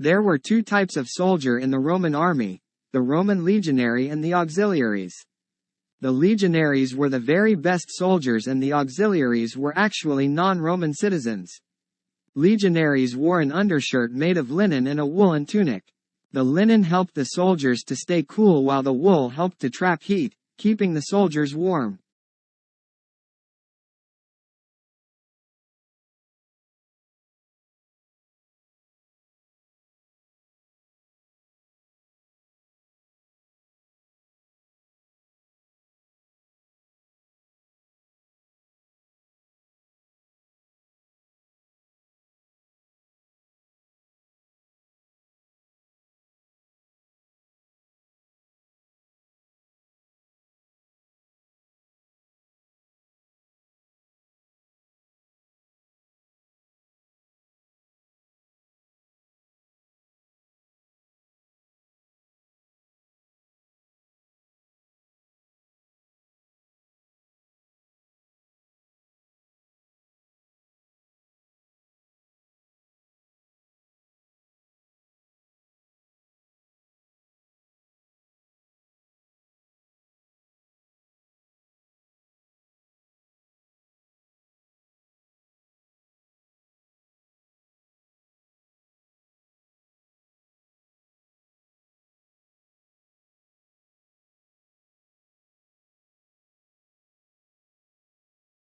There were two types of soldier in the Roman army, the Roman legionary and the auxiliaries. The legionaries were the very best soldiers and the auxiliaries were actually non-Roman citizens. Legionaries wore an undershirt made of linen and a woolen tunic. The linen helped the soldiers to stay cool while the wool helped to trap heat, keeping the soldiers warm.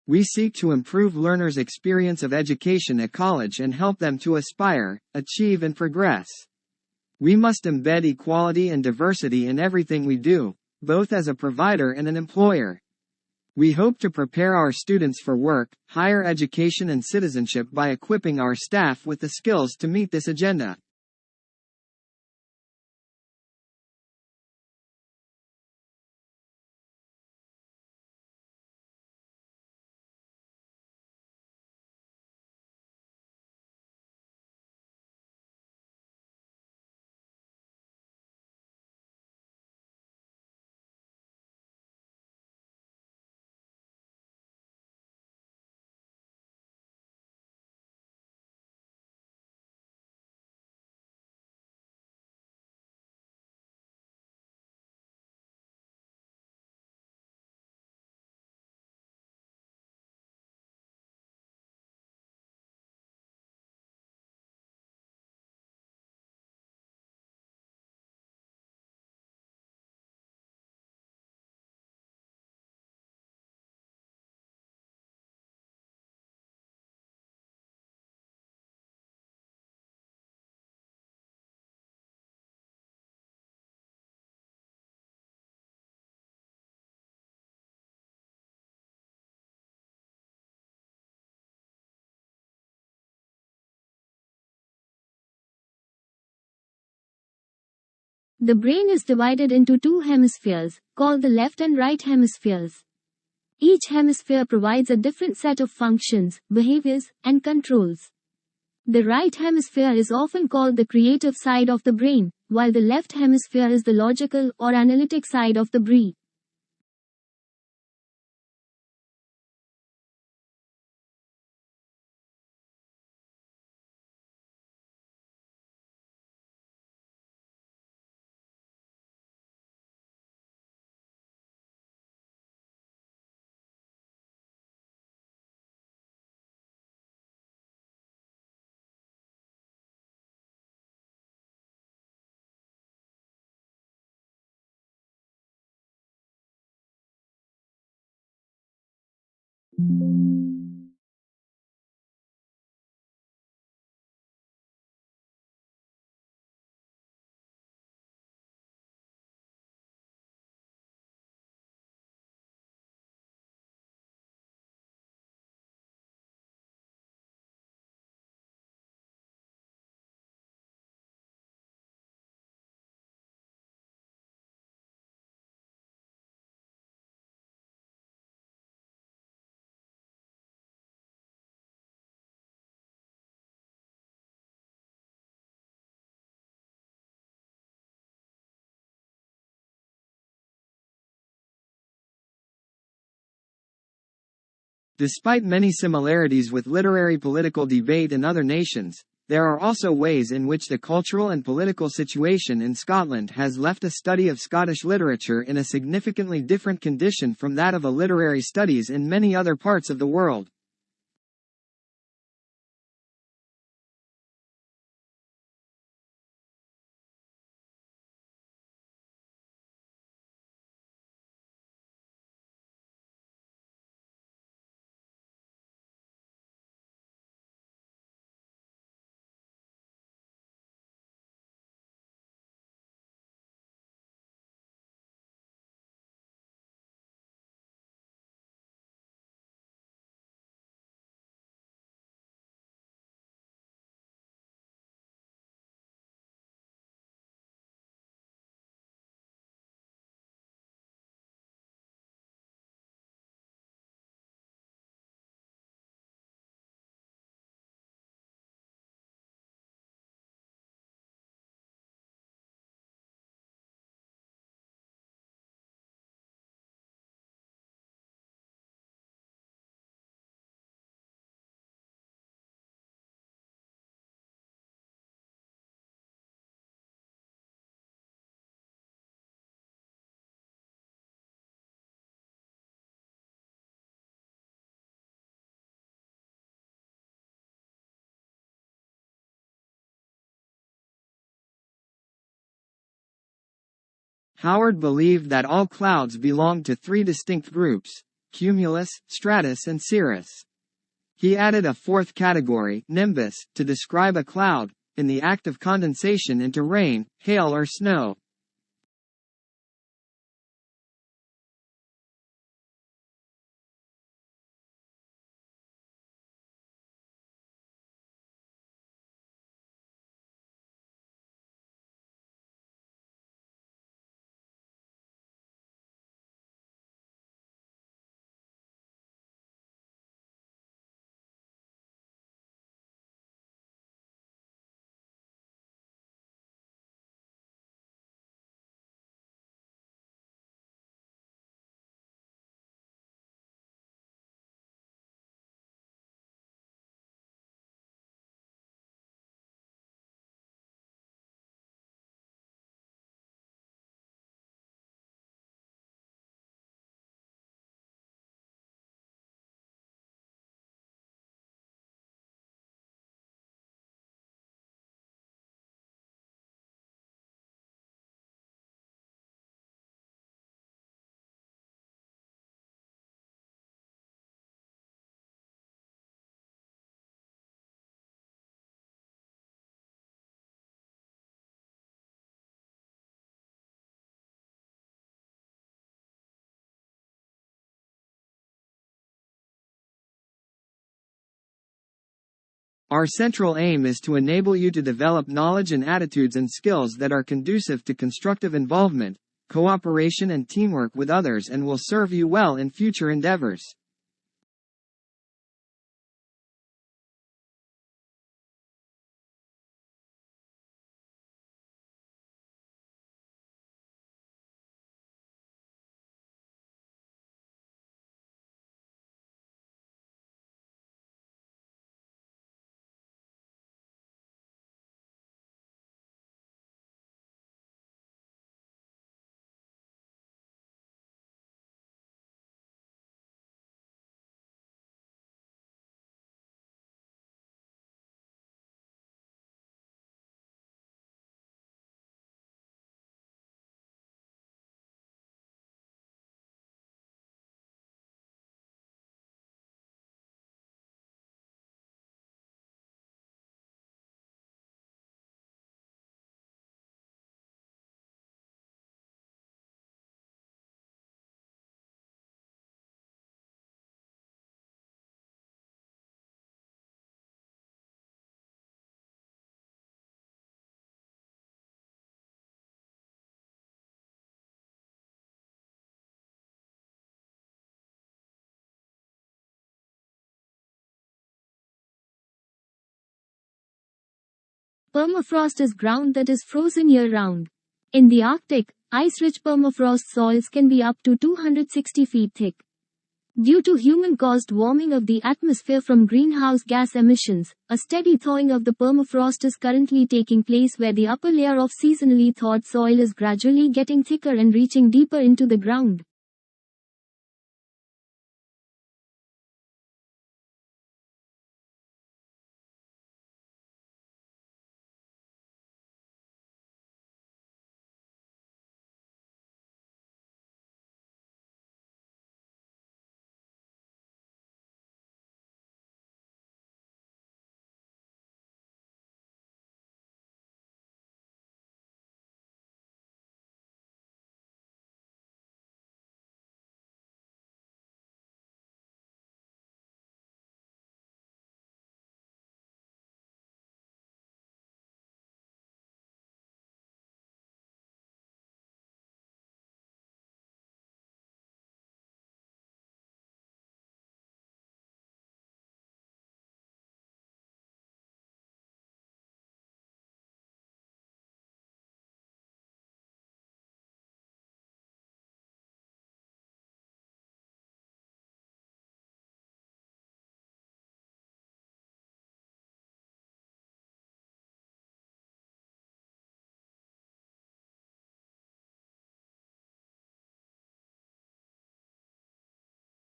We seek to improve learners' experience of education at college and help them to aspire, achieve and progress. We must embed equality and diversity in everything we do, both as a provider and an employer. We hope to prepare our students for work, higher education and citizenship by equipping our staff with the skills to meet this agenda. The brain is divided into two hemispheres, called the left and right hemispheres. Each hemisphere provides a different set of functions, behaviors, and controls. The right hemisphere is often called the creative side of the brain, while the left hemisphere is the logical or analytic side of the brain. Despite many similarities with literary political debate in other nations, There are also ways in which the cultural and political situation in Scotland has left a study of Scottish literature in a significantly different condition from that of a literary studies in many other parts of the world. Howard believed that all clouds belonged to three distinct groups: cumulus, stratus and cirrus. He added a fourth category, nimbus, to describe a cloud, in the act of condensation into rain, hail or snow. Our central aim is to enable you to develop knowledge and attitudes and skills that are conducive to constructive involvement, cooperation and teamwork with others and will serve you well in future endeavors. Permafrost is ground that is frozen year-round. In the Arctic, ice-rich permafrost soils can be up to 260 feet thick. Due to human-caused warming of the atmosphere from greenhouse gas emissions, a steady thawing of the permafrost is currently taking place where the upper layer of seasonally thawed soil is gradually getting thicker and reaching deeper into the ground.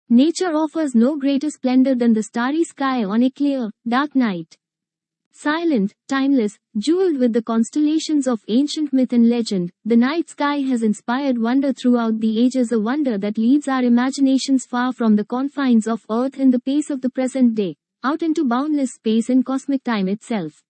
Nature offers no greater splendor than the starry sky on a clear, dark night. Silent, timeless, jeweled with the constellations of ancient myth and legend, the night sky has inspired wonder throughout the ages, a wonder that leads our imaginations far from the confines of Earth in the pace of the present day, out into boundless space and cosmic time itself.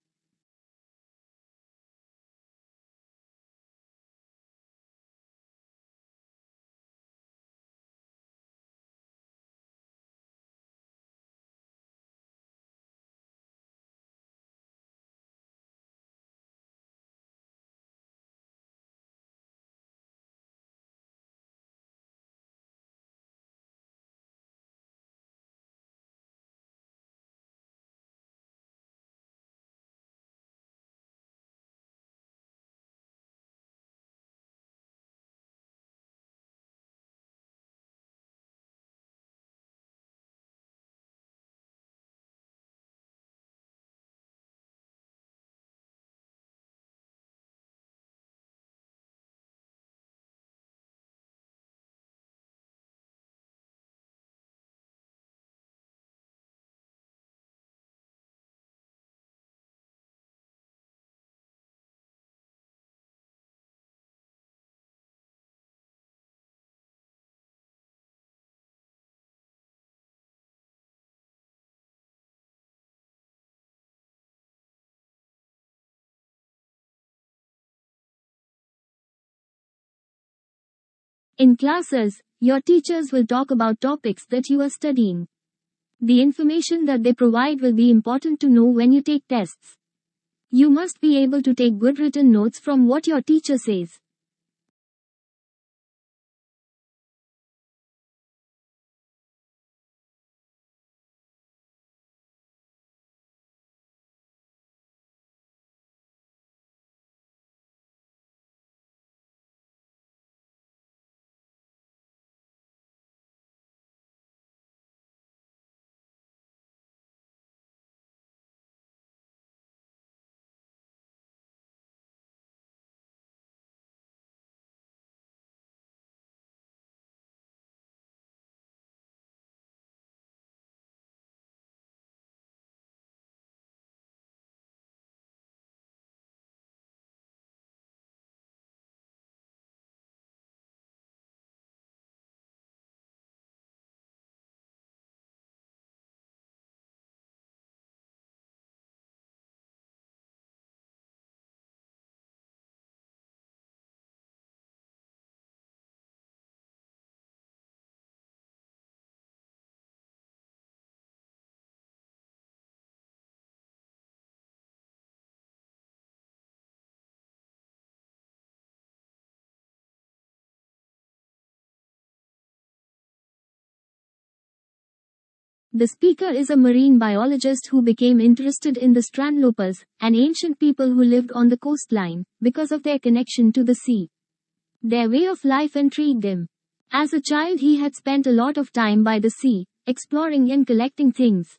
In classes, your teachers will talk about topics that you are studying. The information that they provide will be important to know when you take tests. You must be able to take good written notes from what your teacher says. The speaker is a marine biologist who became interested in the strandlopers, an ancient people who lived on the coastline, because of their connection to the sea. Their way of life intrigued him. As a child, he had spent a lot of time by the sea, exploring and collecting things.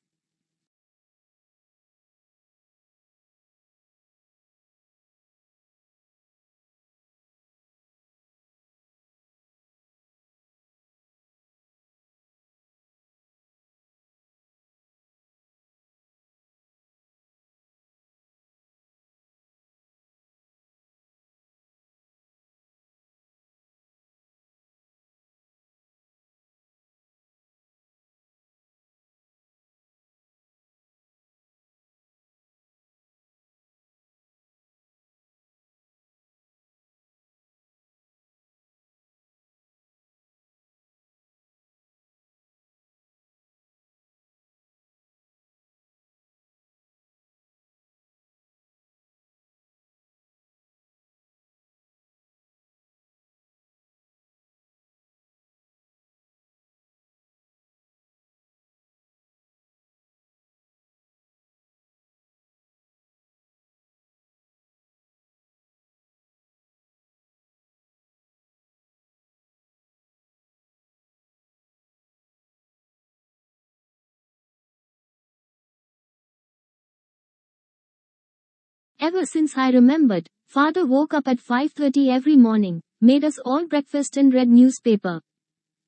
Ever since I remembered, father woke up at 5:30 every morning, made us all breakfast and read newspaper.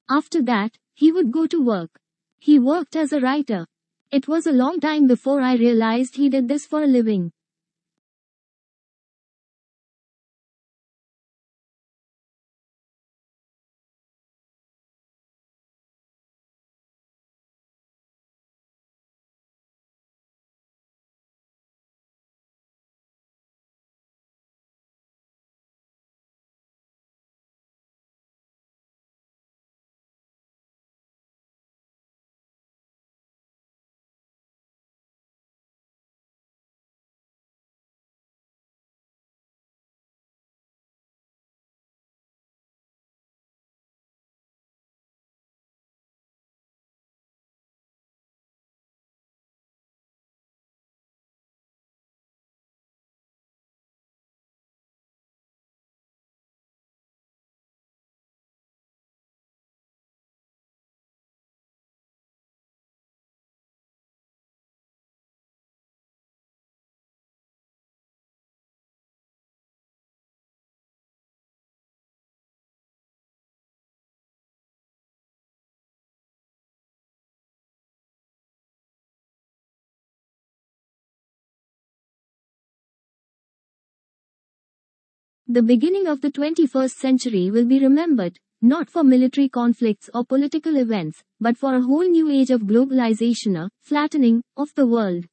After that, he would go to work. He worked as a writer. It was a long time before I realized he did this for a living. The beginning of the 21st century will be remembered, not for military conflicts or political events, but for a whole new age of globalization, a flattening of the world.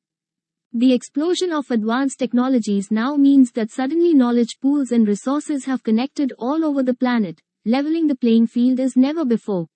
The explosion of advanced technologies now means that suddenly knowledge pools and resources have connected all over the planet, leveling the playing field as never before.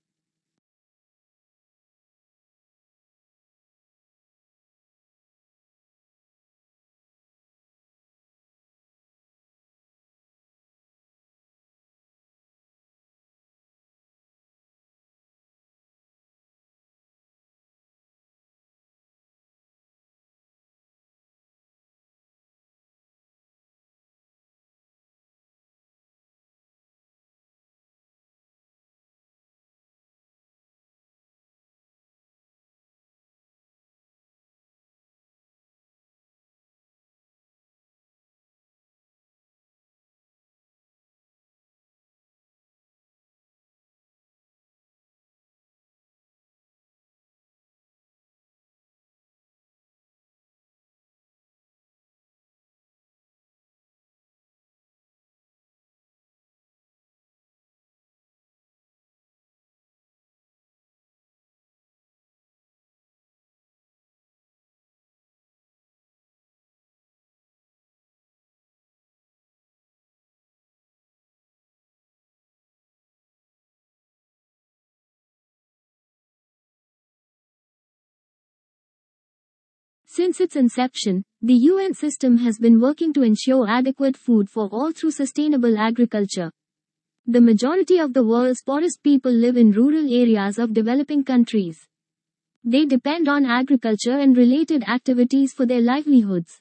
Since its inception, the UN system has been working to ensure adequate food for all through sustainable agriculture. The majority of the world's poorest people live in rural areas of developing countries. They depend on agriculture and related activities for their livelihoods.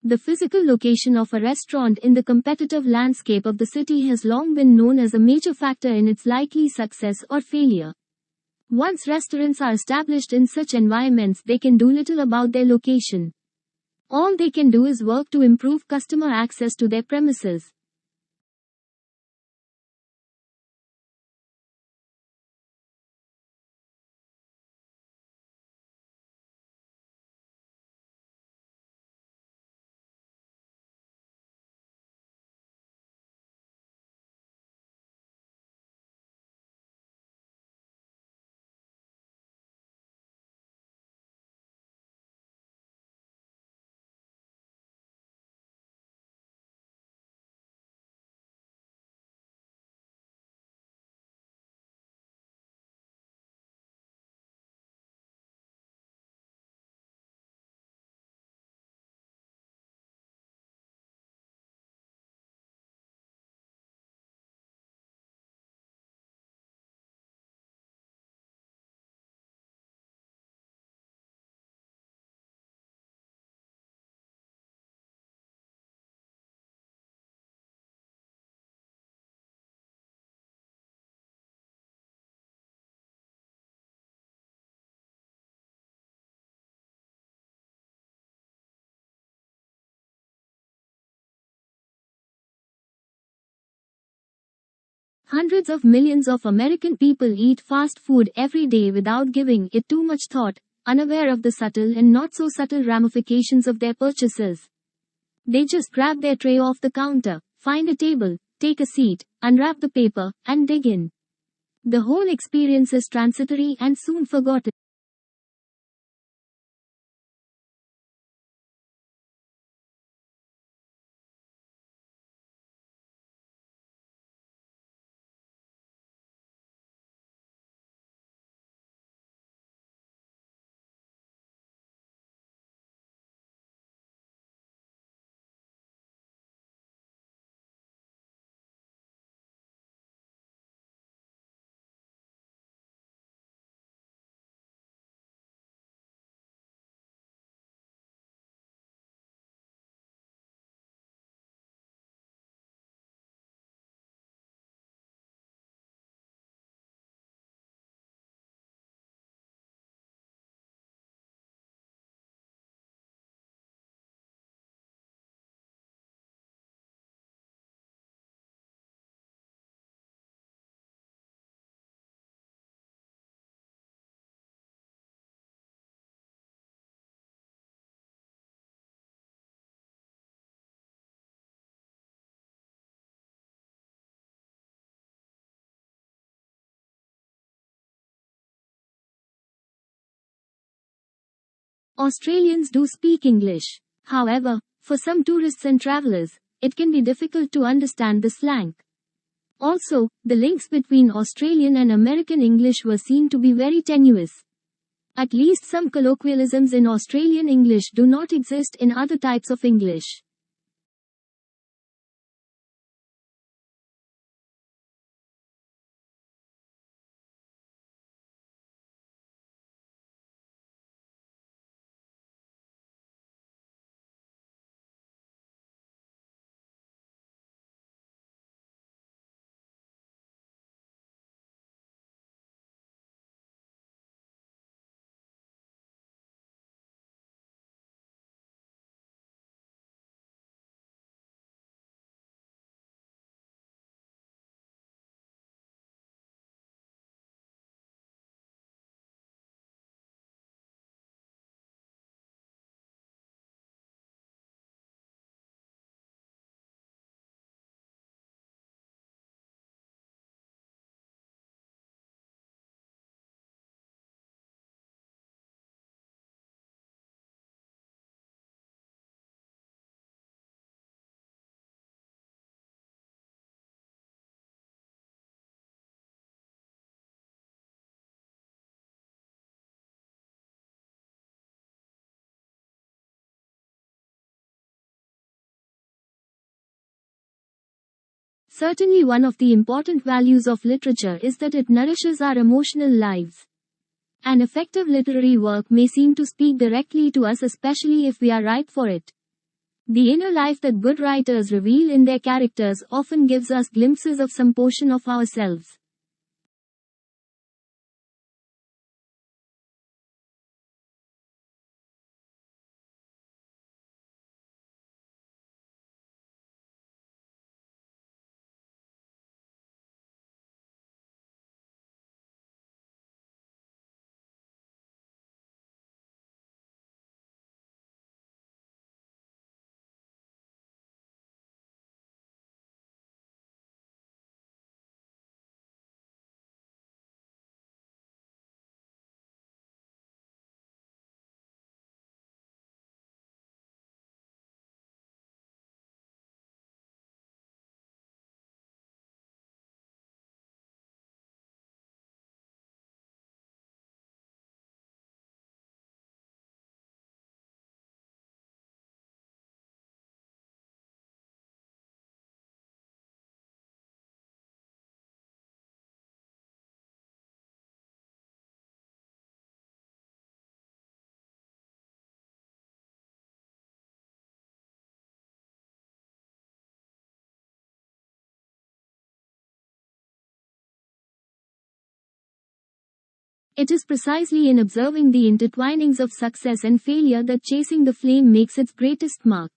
The physical location of a restaurant in the competitive landscape of the city has long been known as a major factor in its likely success or failure. Once restaurants are established in such environments, they can do little about their location. All they can do is work to improve customer access to their premises. Hundreds of millions of American people eat fast food every day without giving it too much thought, unaware of the subtle and not so subtle ramifications of their purchases. They just grab their tray off the counter, find a table, take a seat, unwrap the paper, and dig in. The whole experience is transitory and soon forgotten. Australians do speak English. However, for some tourists and travelers, it can be difficult to understand the slang. Also, the links between Australian and American English were seen to be very tenuous. At least some colloquialisms in Australian English do not exist in other types of English. Certainly one of the important values of literature is that it nourishes our emotional lives. An effective literary work may seem to speak directly to us, especially if we are ripe for it. The inner life that good writers reveal in their characters often gives us glimpses of some portion of ourselves. It is precisely in observing the intertwinings of success and failure that Chasing the Flame makes its greatest mark.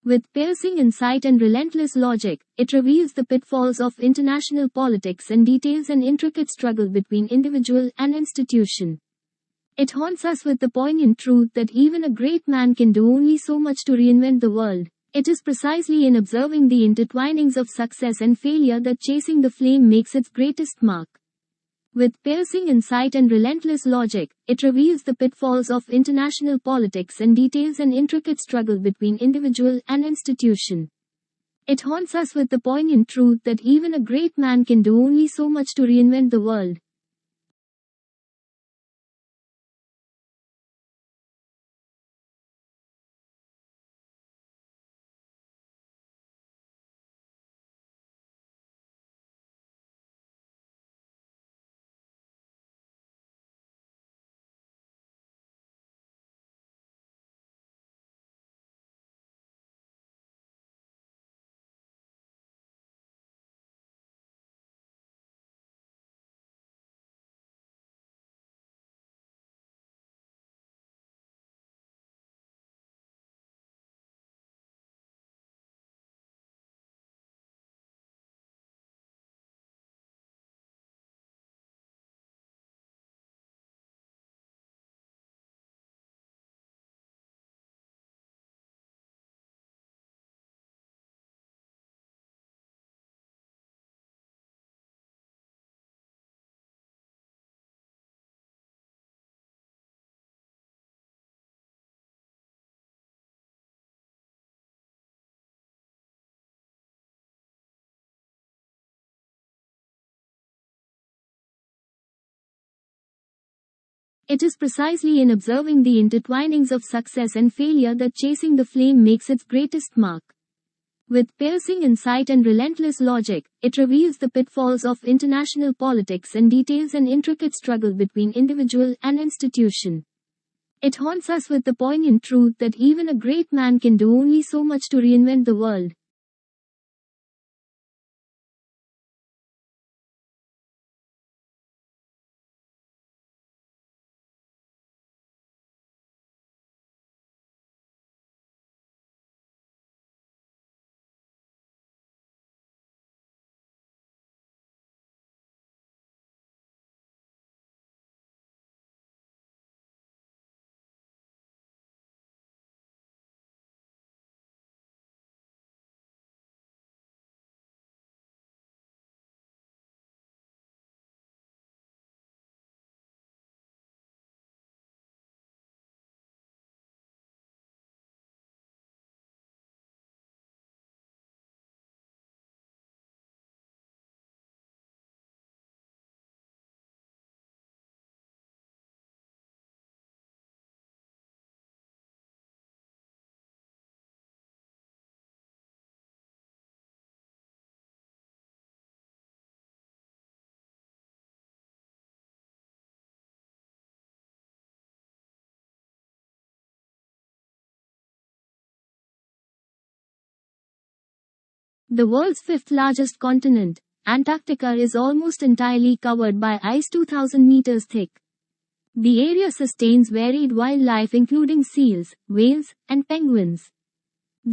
With piercing insight and relentless logic, it reveals the pitfalls of international politics and details an intricate struggle between individual and institution. It haunts us with the poignant truth that even a great man can do only so much to reinvent the world. It is precisely in observing the intertwinings of success and failure that Chasing the Flame makes its greatest mark. With piercing insight and relentless logic, it reveals the pitfalls of international politics and details an intricate struggle between individual and institution. It haunts us with the poignant truth that even a great man can do only so much to reinvent the world. It is precisely in observing the intertwinings of success and failure that Chasing the Flame makes its greatest mark. With piercing insight and relentless logic, it reveals the pitfalls of international politics and details an intricate struggle between individual and institution. It haunts us with the poignant truth that even a great man can do only so much to reinvent the world. The world's fifth largest continent, Antarctica, is almost entirely covered by ice 2,000 meters thick. The area sustains varied wildlife including seals, whales, and penguins.